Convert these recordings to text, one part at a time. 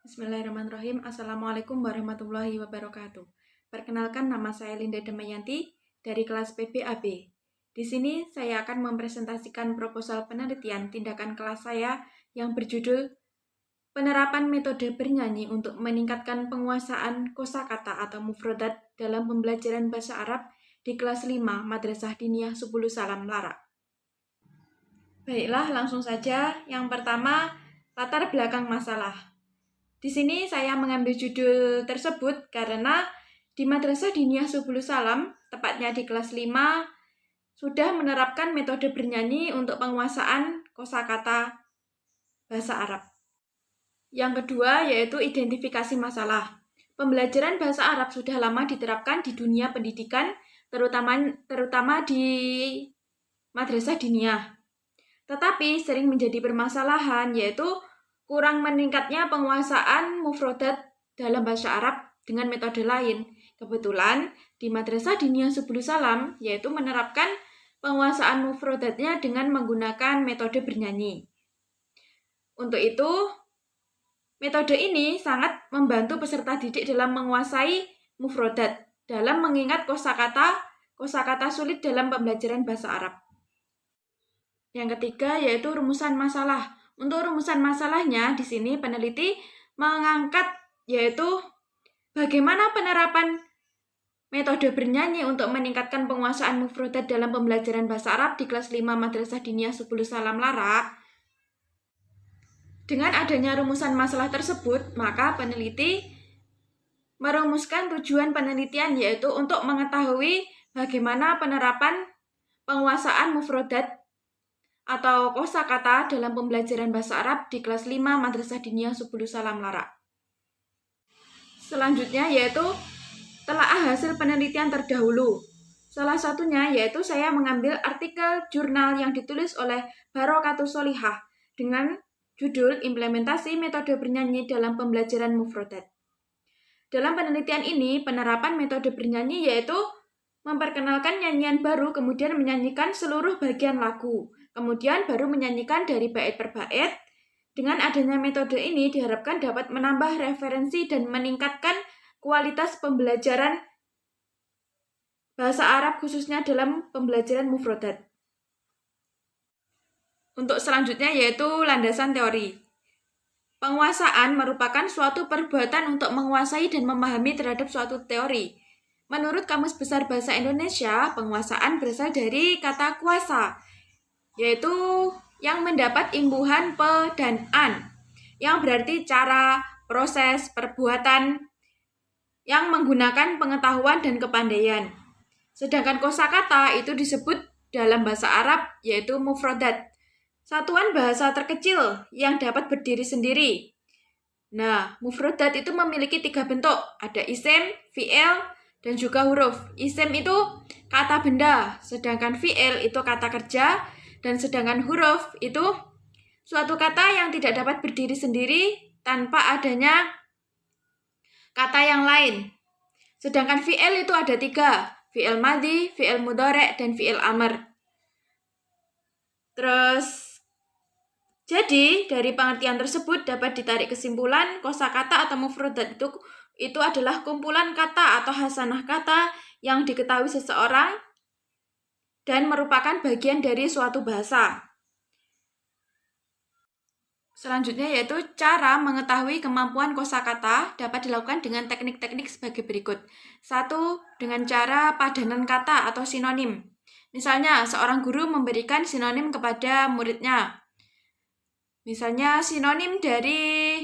Bismillahirrahmanirrahim. Assalamualaikum warahmatullahi wabarakatuh. Perkenalkan, nama saya Linda Damayanti dari kelas PBAB. Di sini saya akan mempresentasikan proposal penelitian tindakan kelas saya yang berjudul Penerapan Metode Bernyanyi untuk Meningkatkan Penguasaan Kosakata atau Mufrodat dalam Pembelajaran Bahasa Arab di kelas 5 Madrasah Diniyah Subul Salam Lara. Baiklah, langsung saja. Yang pertama, latar belakang masalah. Di sini saya mengambil judul tersebut karena di Madrasah Diniyah Subul Salam, tepatnya di kelas 5, sudah menerapkan metode bernyanyi untuk penguasaan kosakata bahasa Arab. Yang kedua yaitu identifikasi masalah. Pembelajaran bahasa Arab sudah lama diterapkan di dunia pendidikan, terutama di Madrasah Diniyah. Tetapi sering menjadi permasalahan yaitu kurang meningkatnya penguasaan mufrodat dalam bahasa Arab dengan metode lain. Kebetulan di Madrasah Diniyah Subul Salam yaitu menerapkan penguasaan mufrodatnya dengan menggunakan metode bernyanyi. Untuk itu, metode ini sangat membantu peserta didik dalam menguasai mufrodat dalam mengingat kosakata sulit dalam pembelajaran bahasa Arab. Yang ketiga yaitu rumusan masalah. Untuk rumusan masalahnya di sini peneliti mengangkat yaitu bagaimana penerapan metode bernyanyi untuk meningkatkan penguasaan mufrodat dalam pembelajaran bahasa Arab di kelas 5 Madrasah Diniyah Subul Salam Lara. Dengan adanya rumusan masalah tersebut, maka peneliti merumuskan tujuan penelitian yaitu untuk mengetahui bagaimana penerapan penguasaan mufrodat atau kosakata dalam pembelajaran bahasa Arab di kelas 5 Madrasah Diniyah Subul Salam Lara. Selanjutnya yaitu telaah hasil penelitian terdahulu. Salah satunya yaitu saya mengambil artikel jurnal yang ditulis oleh Barokatus Solihah dengan judul Implementasi Metode Bernyanyi dalam Pembelajaran Mufrodat. Dalam penelitian ini, penerapan metode bernyanyi yaitu memperkenalkan nyanyian baru, kemudian menyanyikan seluruh bagian lagu, kemudian baru menyanyikan dari bait per bait. Dengan adanya metode ini diharapkan dapat menambah referensi dan meningkatkan kualitas pembelajaran bahasa Arab khususnya dalam pembelajaran mufrodat. Untuk selanjutnya yaitu landasan teori. Penguasaan merupakan suatu perbuatan untuk menguasai dan memahami terhadap suatu teori. Menurut Kamus Besar Bahasa Indonesia, penguasaan berasal dari kata kuasa, yaitu yang mendapat imbuhan pe dan an, yang berarti cara, proses, perbuatan yang menggunakan pengetahuan dan kepandaian. Sedangkan kosakata itu disebut dalam bahasa Arab yaitu mufrodat, satuan bahasa terkecil yang dapat berdiri sendiri. Nah, mufrodat itu memiliki 3 bentuk, ada isim, fi'il, dan juga huruf. Isim itu kata benda, sedangkan fi'il itu kata kerja, dan sedangkan huruf itu suatu kata yang tidak dapat berdiri sendiri tanpa adanya kata yang lain. Sedangkan fi'il itu ada 3, fi'il madhi, fi'il mudhari', dan fi'il amr. Jadi dari pengertian tersebut dapat ditarik kesimpulan kosakata atau mufrodat itu adalah kumpulan kata atau hasanah kata yang diketahui seseorang dan merupakan bagian dari suatu bahasa. Selanjutnya yaitu cara mengetahui kemampuan kosakata dapat dilakukan dengan teknik-teknik sebagai berikut. 1. Dengan cara padanan kata atau sinonim. Misalnya seorang guru memberikan sinonim kepada muridnya. Misalnya sinonim dari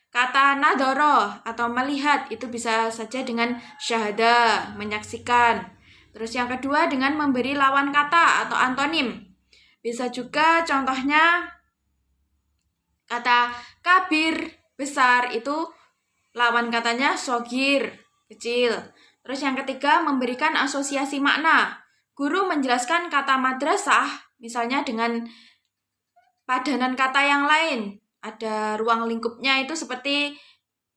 kata nadhara atau melihat itu bisa saja dengan syahada, menyaksikan. Terus yang kedua dengan memberi lawan kata atau antonim. Bisa juga contohnya kata kabir, besar, itu lawan katanya sogir, kecil. Terus yang ketiga memberikan asosiasi makna. Guru menjelaskan kata madrasah misalnya dengan padanan kata yang lain. Ada ruang lingkupnya itu seperti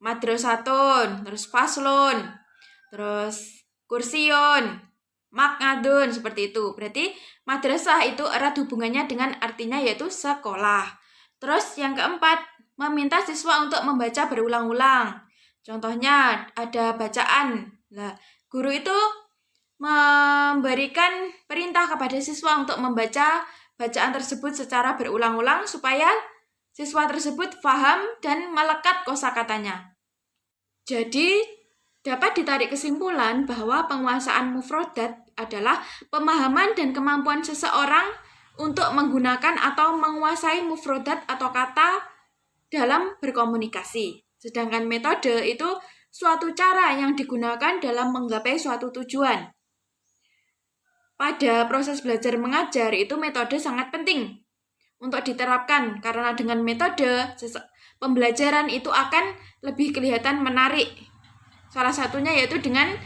madrasatun, terus faslun, terus kursiun, makadun, seperti itu. Berarti madrasah itu erat hubungannya dengan artinya yaitu sekolah. Terus yang keempat, meminta siswa untuk membaca berulang-ulang. Contohnya ada bacaan. Nah, guru itu memberikan perintah kepada siswa untuk membaca bacaan tersebut secara berulang-ulang supaya siswa tersebut paham dan melekat kosakatanya. Jadi, dapat ditarik kesimpulan bahwa penguasaan mufrodat adalah pemahaman dan kemampuan seseorang untuk menggunakan atau menguasai mufrodat atau kata dalam berkomunikasi. Sedangkan metode itu suatu cara yang digunakan dalam menggapai suatu tujuan. Pada proses belajar mengajar itu metode sangat penting untuk diterapkan karena dengan metode pembelajaran itu akan lebih kelihatan menarik. Salah satunya yaitu dengan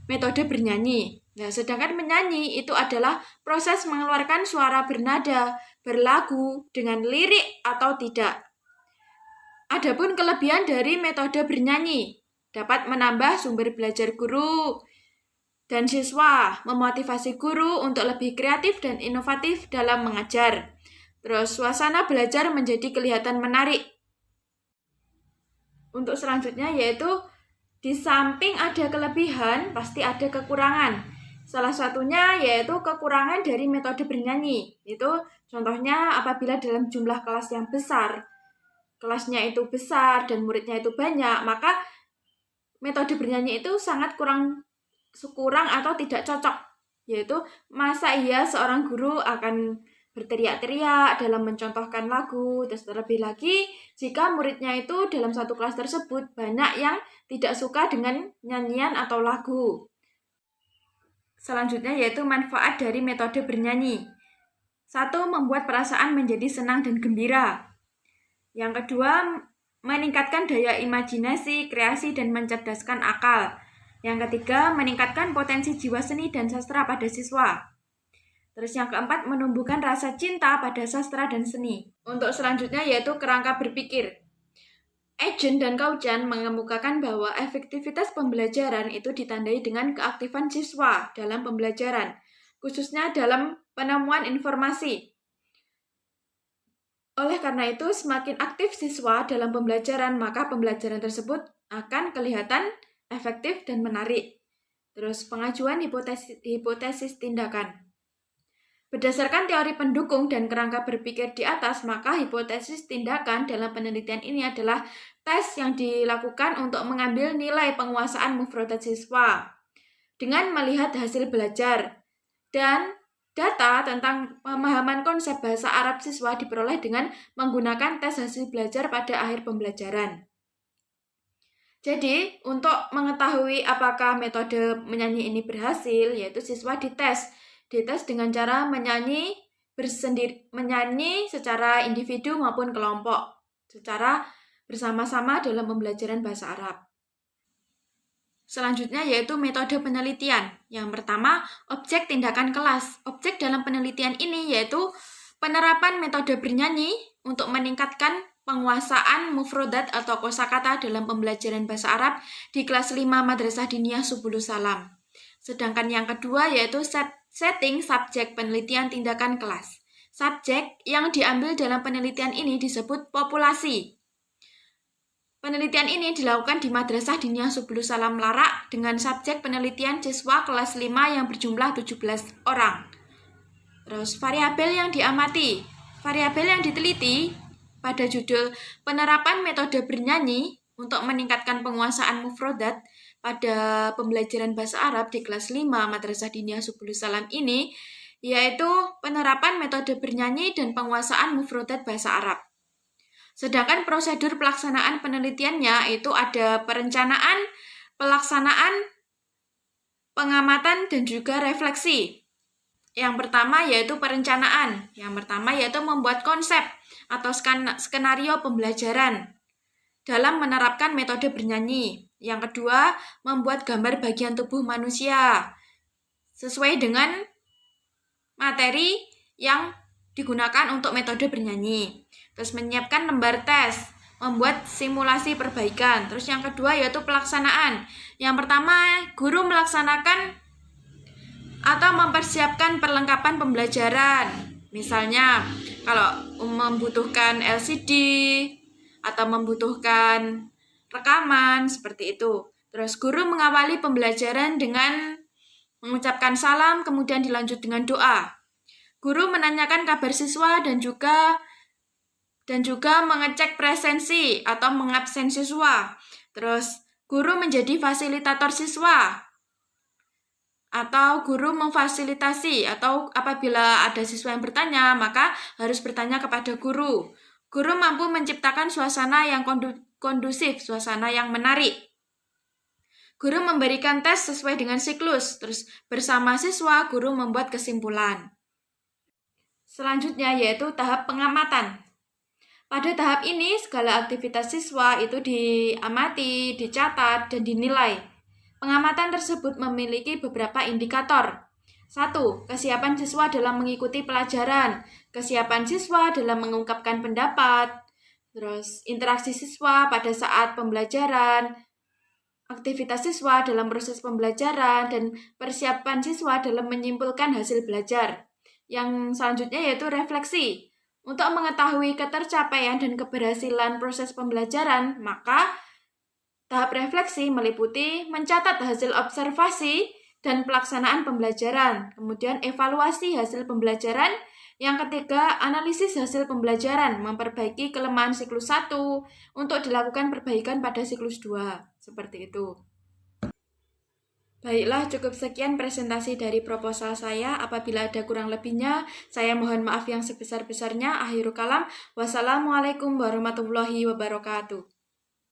metode bernyanyi. Nah, sedangkan menyanyi itu adalah proses mengeluarkan suara bernada, berlagu dengan lirik atau tidak. Adapun kelebihan dari metode bernyanyi dapat menambah sumber belajar guru dan siswa, memotivasi guru untuk lebih kreatif dan inovatif dalam mengajar. Terus suasana belajar menjadi kelihatan menarik. Untuk selanjutnya yaitu di samping ada kelebihan, pasti ada kekurangan. Salah satunya yaitu kekurangan dari metode bernyanyi. Itu contohnya apabila dalam jumlah kelas yang besar, kelasnya itu besar dan muridnya itu banyak, maka metode bernyanyi itu sangat kurang atau tidak cocok. Yaitu masa iya seorang guru akan berteriak-teriak dalam mencontohkan lagu, terus terlebih lagi jika muridnya itu dalam satu kelas tersebut banyak yang tidak suka dengan nyanyian atau lagu. Selanjutnya yaitu manfaat dari metode bernyanyi. 1. Membuat perasaan menjadi senang dan gembira. Yang kedua, meningkatkan daya imajinasi, kreasi, dan mencerdaskan akal. Yang ketiga, meningkatkan potensi jiwa seni dan sastra pada siswa. Terus yang keempat, menumbuhkan rasa cinta pada sastra dan seni. Untuk selanjutnya yaitu kerangka berpikir. Agent dan Kaujan mengemukakan bahwa efektivitas pembelajaran itu ditandai dengan keaktifan siswa dalam pembelajaran, khususnya dalam penemuan informasi. Oleh karena itu, semakin aktif siswa dalam pembelajaran, maka pembelajaran tersebut akan kelihatan efektif dan menarik. Terus pengajuan hipotesis tindakan. Berdasarkan teori pendukung dan kerangka berpikir di atas, maka hipotesis tindakan dalam penelitian ini adalah tes yang dilakukan untuk mengambil nilai penguasaan mufrodat siswa dengan melihat hasil belajar dan data tentang pemahaman konsep bahasa Arab siswa diperoleh dengan menggunakan tes hasil belajar pada akhir pembelajaran. Jadi, untuk mengetahui apakah metode menyanyi ini berhasil, yaitu siswa dites dengan cara menyanyi secara individu maupun kelompok, secara bersama-sama dalam pembelajaran bahasa Arab. Selanjutnya yaitu metode penelitian. Yang pertama, objek tindakan kelas. Objek dalam penelitian ini yaitu penerapan metode bernyanyi untuk meningkatkan penguasaan mufrodat atau kosakata dalam pembelajaran bahasa Arab di kelas 5 Madrasah Diniyah Subulus Salam. Sedangkan yang kedua yaitu setting subjek penelitian tindakan kelas. Subjek yang diambil dalam penelitian ini disebut populasi. Penelitian ini dilakukan di Madrasah Diniyah Subulus Salam Larak dengan subjek penelitian siswa kelas 5 yang berjumlah 17 orang. Terus variabel yang diamati. Variabel yang diteliti pada judul penerapan metode bernyanyi untuk meningkatkan penguasaan mufrodat pada pembelajaran bahasa Arab di kelas 5 Madrasah Diniyah Subulus Salam ini yaitu penerapan metode bernyanyi dan penguasaan mufrodat bahasa Arab. Sedangkan prosedur pelaksanaan penelitiannya itu ada perencanaan, pelaksanaan, pengamatan, dan juga refleksi. Yang pertama yaitu perencanaan. Yang pertama yaitu membuat konsep atau skenario pembelajaran dalam menerapkan metode bernyanyi. Yang kedua, membuat gambar bagian tubuh manusia sesuai dengan materi yang digunakan untuk metode bernyanyi. Terus menyiapkan lembar tes, membuat simulasi perbaikan. Terus yang kedua yaitu pelaksanaan. Yang pertama, guru melaksanakan atau mempersiapkan perlengkapan pembelajaran. Misalnya, kalau membutuhkan LCD, atau membutuhkan rekaman, seperti itu. Terus guru mengawali pembelajaran dengan mengucapkan salam, kemudian dilanjut dengan doa. Guru menanyakan kabar siswa dan juga mengecek presensi atau mengabsen siswa. Terus guru menjadi fasilitator siswa atau guru memfasilitasi, atau apabila ada siswa yang bertanya, maka harus bertanya kepada guru. Guru mampu menciptakan suasana yang kondusif, suasana yang menarik. Guru memberikan tes sesuai dengan siklus, terus bersama siswa guru membuat kesimpulan. Selanjutnya yaitu tahap pengamatan. Pada tahap ini segala aktivitas siswa itu diamati, dicatat, dan dinilai. Pengamatan tersebut memiliki beberapa indikator. 1. Kesiapan siswa dalam mengikuti pelajaran, kesiapan siswa dalam mengungkapkan pendapat, terus interaksi siswa pada saat pembelajaran, aktivitas siswa dalam proses pembelajaran, dan persiapan siswa dalam menyimpulkan hasil belajar. Yang selanjutnya yaitu refleksi. Untuk mengetahui ketercapaian dan keberhasilan proses pembelajaran, maka tahap refleksi meliputi mencatat hasil observasi dan pelaksanaan pembelajaran, kemudian evaluasi hasil pembelajaran. Yang ketiga, analisis hasil pembelajaran, memperbaiki kelemahan siklus 1 untuk dilakukan perbaikan pada siklus 2. Seperti itu. Baiklah, cukup sekian presentasi dari proposal saya. Apabila ada kurang lebihnya, saya mohon maaf yang sebesar-besarnya. Akhirul kalam. Wassalamualaikum warahmatullahi wabarakatuh.